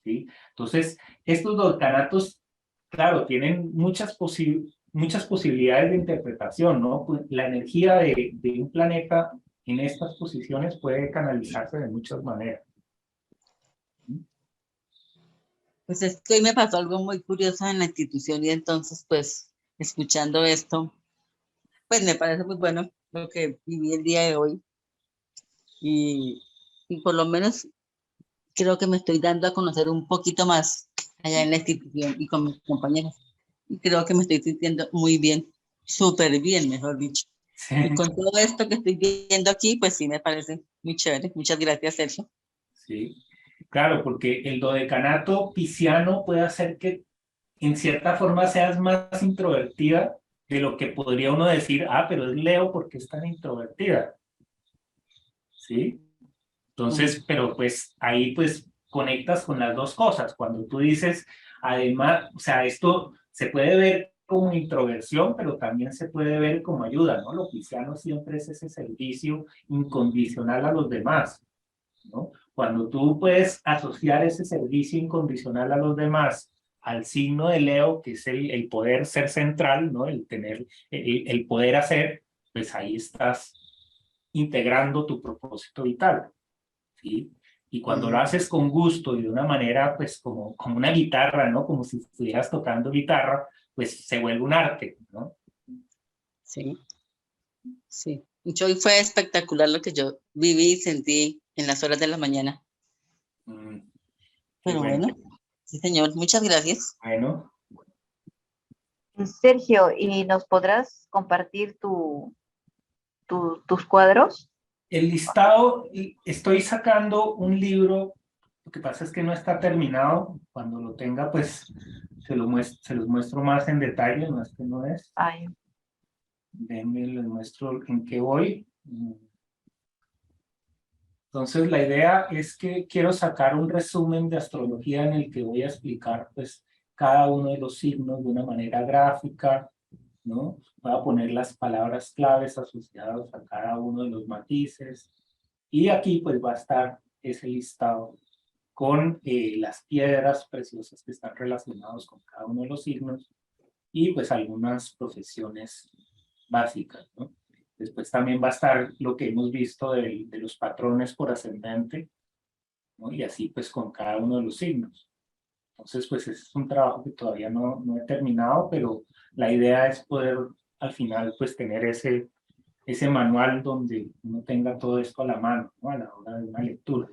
¿Sí? Entonces, estos decanatos, claro, tienen muchas posibilidades de interpretación, ¿no? Pues, la energía de un planeta en estas posiciones puede canalizarse de muchas maneras. Pues es que hoy me pasó algo muy curioso en la institución y entonces, pues, escuchando esto, pues me parece muy bueno lo que viví el día de hoy y por lo menos creo que me estoy dando a conocer un poquito más allá en la institución y con mis compañeros. Y creo que me estoy sintiendo muy bien, súper bien, mejor dicho. Sí. Y con todo esto que estoy viendo aquí, pues sí me parece muy chévere. Muchas gracias, Sergio. Sí, claro, porque el dodecanato pisciano puede hacer que en cierta forma seas más introvertida de lo que podría uno decir, pero es Leo porque es tan introvertida. ¿Sí? Entonces, pero pues ahí pues conectas con las dos cosas. Cuando tú dices, además, o sea, esto se puede ver como introversión, pero también se puede ver como ayuda, ¿no? Lo cristiano siempre es ese servicio incondicional a los demás, ¿no? Cuando tú puedes asociar ese servicio incondicional a los demás al signo de Leo, que es el poder ser central, ¿no? El tener, el poder hacer, pues ahí estás integrando tu propósito vital. ¿Sí? Y cuando lo haces con gusto y de una manera, pues como una guitarra, ¿no? Como si estuvieras tocando guitarra, pues se vuelve un arte, ¿no? Sí, sí. Hoy fue espectacular lo que yo viví y sentí en las horas de la mañana. Pero bueno, sí, señor, muchas gracias. Bueno. Sergio, ¿y nos podrás compartir tus cuadros? El listado, estoy sacando un libro, lo que pasa es que no está terminado. Cuando lo tenga, pues se los muestro más en detalle, no es que no es. Ay. Déjenme, les muestro en qué voy. Entonces, la idea es que quiero sacar un resumen de astrología en el que voy a explicar, pues, cada uno de los signos de una manera gráfica, ¿no? Voy a poner las palabras claves asociadas a cada uno de los matices. Y aquí, pues, va a estar ese listado con las piedras preciosas que están relacionadas con cada uno de los signos y, pues, algunas profesiones básicas, ¿no? Después también va a estar lo que hemos visto de los patrones por ascendente, ¿no? Y así pues con cada uno de los signos. Entonces pues ese es un trabajo que todavía no he terminado, pero la idea es poder al final pues tener ese manual donde uno tenga todo esto a la mano, ¿no? A la hora de una lectura.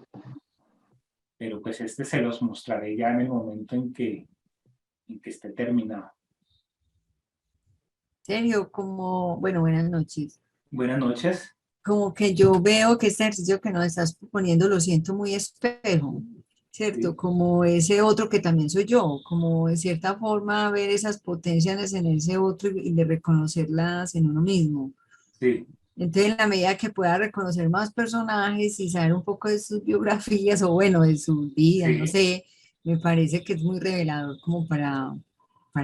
Pero pues se los mostraré ya en el momento en que esté terminado. Serio, como, bueno, buenas noches. Buenas noches. Como que yo veo que este ejercicio que nos estás proponiendo lo siento muy espejo, ¿cierto? Sí. Como ese otro que también soy yo, como de cierta forma ver esas potencias en ese otro y de reconocerlas en uno mismo. Sí, Entonces, en la medida que pueda reconocer más personajes y saber un poco de sus biografías o bueno, de sus vidas, no sí, sé, me parece que es muy revelador como para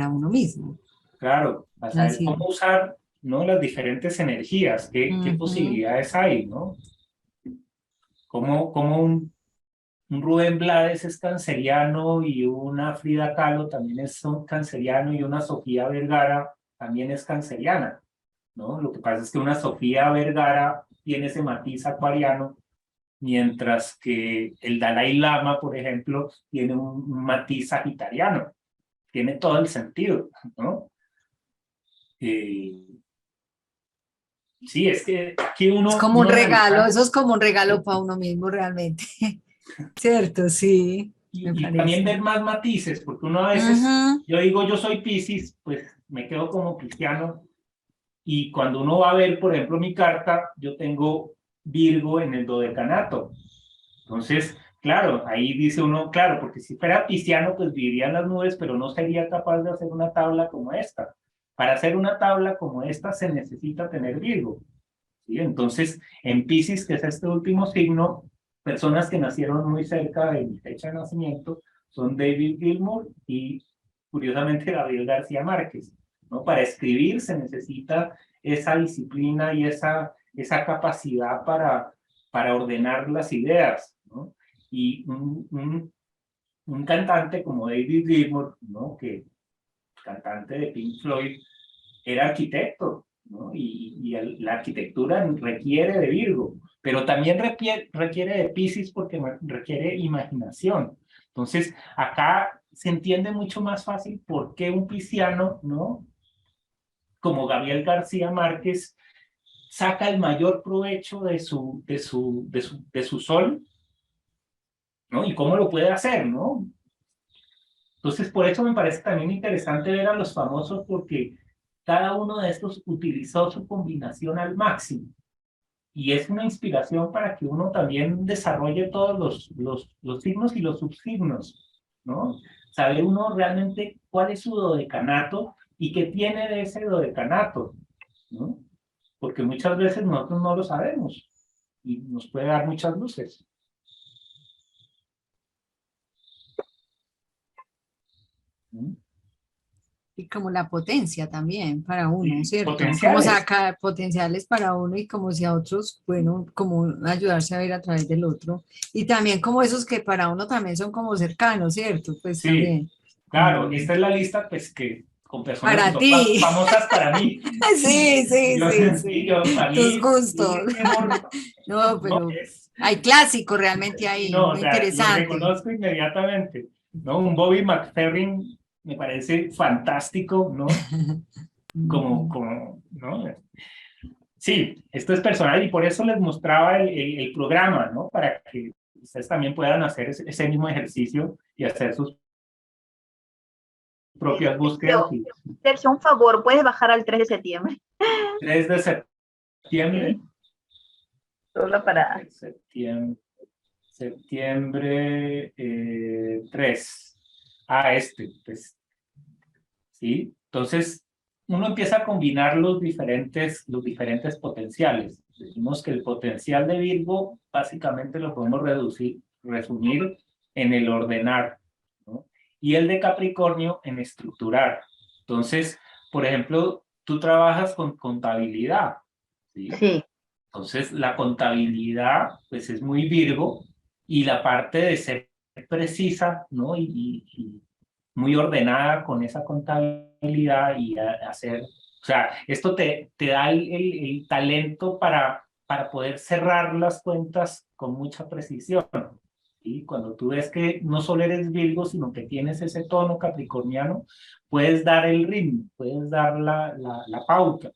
uno mismo. claro, a saber Así. cómo usar, ¿no? Las diferentes energías, qué Ujú. posibilidades hay, ¿no? Cómo un Rubén Blades es canceriano y una Frida Kahlo también es un canceriano y una Sofía Vergara también es canceriana, ¿no? Lo que pasa es que una Sofía Vergara tiene ese matiz acuariano, mientras que el Dalai Lama, por ejemplo, tiene un matiz sagitariano. Tiene todo el sentido, ¿no? Sí, es que aquí Es uno, como un uno regalo, analizando, eso es como un regalo para uno mismo realmente. Cierto, sí, me y también parece. ver más matices, porque uno a veces, Ujú. yo digo, yo soy Piscis, pues me quedo como cristiano, y cuando uno va a ver, por ejemplo, mi carta, yo tengo Virgo en el dodecanato. Entonces, claro, ahí dice uno, claro, porque si fuera pisciano, pues viviría en las nubes, pero no sería capaz de hacer una tabla como esta. Para hacer una tabla como esta se necesita tener Virgo, ¿sí? Entonces, en Piscis, que es este último signo, personas que nacieron muy cerca de mi fecha de nacimiento son David Gilmour y, curiosamente, Gabriel García Márquez, ¿no? Para escribir se necesita esa disciplina y esa capacidad para ordenar las ideas, ¿no? Y un cantante como David Gilmour, ¿no? Que cantante de Pink Floyd, era arquitecto, ¿no? La arquitectura requiere de Virgo, pero también requiere de Piscis porque requiere imaginación. Entonces, acá se entiende mucho más fácil por qué un pisciano, ¿no? Como Gabriel García Márquez, saca el mayor provecho de su sol, ¿no? Y cómo lo puede hacer, ¿no? Entonces, por eso me parece también interesante ver a los famosos porque cada uno de estos utilizó su combinación al máximo. Y es una inspiración para que uno también desarrolle todos los signos y los subsignos, ¿no? Saber uno realmente cuál es su dodecanato y qué tiene de ese dodecanato, ¿no? Porque muchas veces nosotros no lo sabemos y nos puede dar muchas luces. ¿No? Y como la potencia también para uno, Y ¿cierto? Como potenciales. sacar potenciales para uno y como si a otros, bueno, como ayudarse a ver a través del otro. Y también como esos que para uno también son como cercanos, ¿cierto? Pues Sí, también, claro, como esta es la lista, pues, que con personas que para son ti. famosas para mí. Sí, sí, Yo, sí, sí, sí. yo, para Tus mí, gustos. No, no pero es, hay clásicos realmente sí, ahí, no, o muy sea, lo interesante. reconozco inmediatamente, ¿no? Un Bobby McFerrin me parece fantástico, ¿no? ¿No? Sí, esto es personal y por eso les mostraba el programa, ¿no? Para que ustedes también puedan hacer ese mismo ejercicio y hacer sus propias búsquedas. Sergio, Sergio, un favor, ¿puedes bajar al 3 de septiembre? 3 de septiembre. Sí, solo para... Septiembre 3. Pues, ¿sí? Entonces, uno empieza a combinar los diferentes potenciales. Decimos que el potencial de Virgo básicamente lo podemos resumir en el ordenar, ¿no? Y el de Capricornio en estructurar. Entonces, por ejemplo, tú trabajas con contabilidad, ¿sí? Sí, Entonces, la contabilidad, pues es muy Virgo y la parte de ser precisa, ¿no? Y muy ordenada con esa contabilidad y hacer, o sea, esto te da el talento para poder cerrar las cuentas con mucha precisión. Y cuando tú ves que no solo eres Virgo, sino que tienes ese tono capricorniano, puedes dar el ritmo, puedes dar la pauta.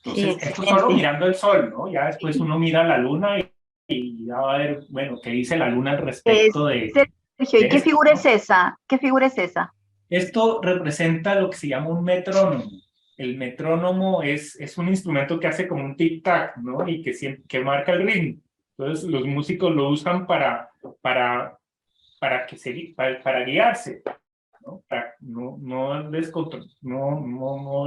Entonces, Sí, esto solo mirando el sol, ¿no? Ya después uno mira la luna y ya va a ver, bueno, qué dice la luna al respecto de Sergio, ¿y qué esto, figura ¿no? es esa? ¿Qué figura es esa? Esto representa lo que se llama un metrónomo. El metrónomo es un instrumento que hace como un tic-tac, ¿no? Y que marca el ritmo. Entonces, los músicos lo usan para guiarse, ¿no? Para no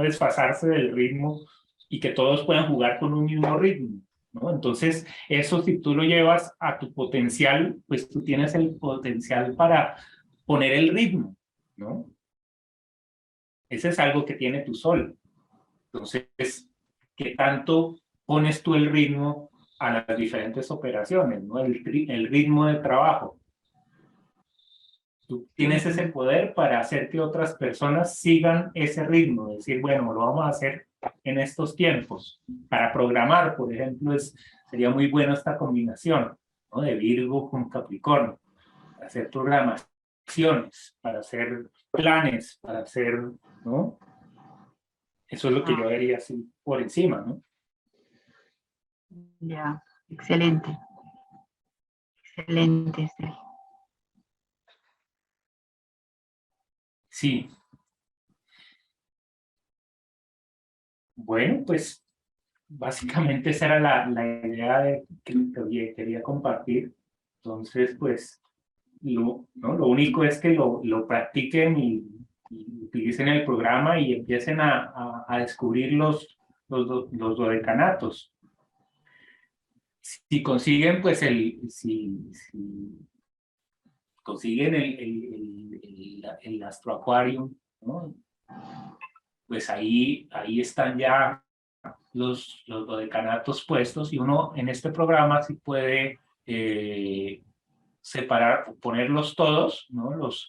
desfasarse del ritmo y que todos puedan jugar con un mismo ritmo, ¿no? Entonces, eso si tú lo llevas a tu potencial, pues tú tienes el potencial para poner el ritmo, ¿no? Ese es algo que tiene tu sol. Entonces, ¿qué tanto pones tú el ritmo a las diferentes operaciones, ¿no? El ritmo de trabajo. Tú tienes ese poder para hacer que otras personas sigan ese ritmo, decir, bueno, lo vamos a hacer en estos tiempos. Para programar, por ejemplo, sería muy buena esta combinación, ¿no? De Virgo con Capricornio, para hacer programaciones, para hacer planes, para hacer, ¿no? Eso es lo que yo vería así por encima, ¿no? Ya, excelente. Excelente, Sergio. Sí. Bueno, pues básicamente esa era la idea que quería compartir. Entonces, pues, ¿no? Lo único es que lo practiquen y utilicen el programa y empiecen a descubrir los dodecanatos. Si consiguen, pues, si consiguen el astroaquarium, ¿no? Pues ahí están ya los dodecanatos puestos y uno en este programa sí puede separar, ponerlos todos, ¿no? Los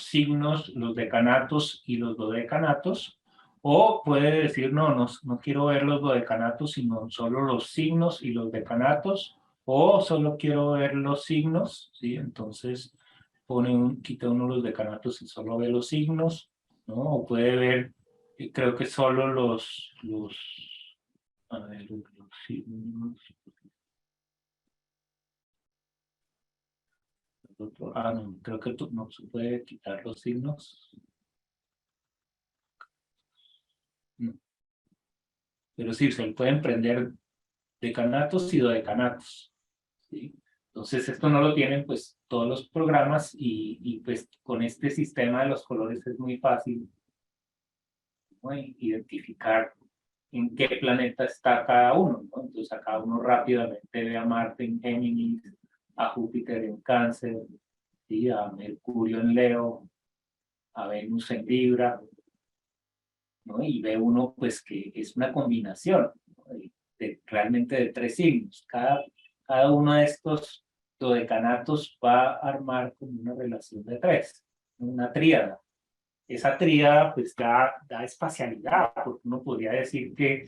signos, los decanatos y los dodecanatos, o puede decir, no quiero ver los dodecanatos, sino solo los signos y los decanatos, o solo quiero ver los signos, ¿sí? Entonces quita uno los decanatos y solo ve los signos, ¿no? O puede ver, creo que solo a ver, los signos. No, creo que no se puede quitar los signos. No. Pero sí, se pueden prender decanatos y dodecanatos, ¿sí? Entonces, esto no lo tienen pues todos los programas y pues con este sistema de los colores es muy fácil, ¿no? Identificar en qué planeta está cada uno, ¿no? Entonces, a cada uno rápidamente ve a Marte en Géminis, a Júpiter en Cáncer, ¿sí? A Mercurio en Leo, a Venus en Libra, ¿no? Y ve uno pues que es una combinación, ¿no? Realmente de 3 signos. Cada uno de estos dodecanatos va a armar como una relación de 3, una tríada. Esa tríada pues da espacialidad, porque uno podría decir que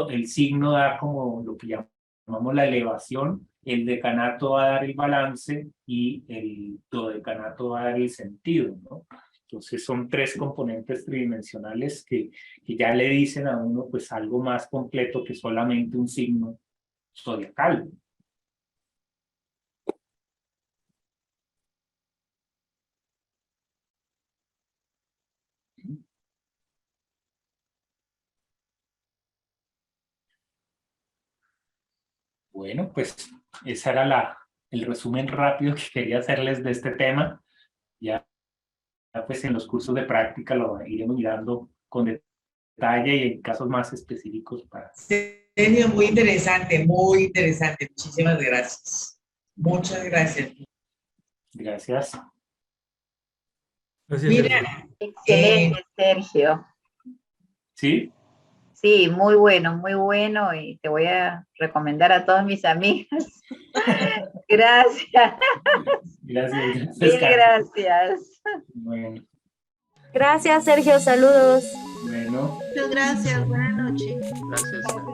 el signo da como lo que llamamos la elevación, el decanato va a dar el balance y el dodecanato va a dar el sentido, ¿no? Entonces son 3 componentes tridimensionales que ya le dicen a uno pues algo más completo que solamente un signo zodiacal. Bueno, pues ese era el resumen rápido que quería hacerles de este tema. Ya pues en los cursos de práctica lo iremos mirando con detalle y en casos más específicos para... Sergio, muy interesante, muy interesante. Muchísimas gracias. Muchas gracias. Gracias. Gracias, Mira, Sergio. Excelente, Sergio. ¿Sí? Sí, muy bueno y te voy a recomendar a todas mis amigas. Gracias. Gracias. Mil gracias. Bueno, Gracias, Sergio. Saludos. bueno. Muchas gracias, buenas noches. Gracias.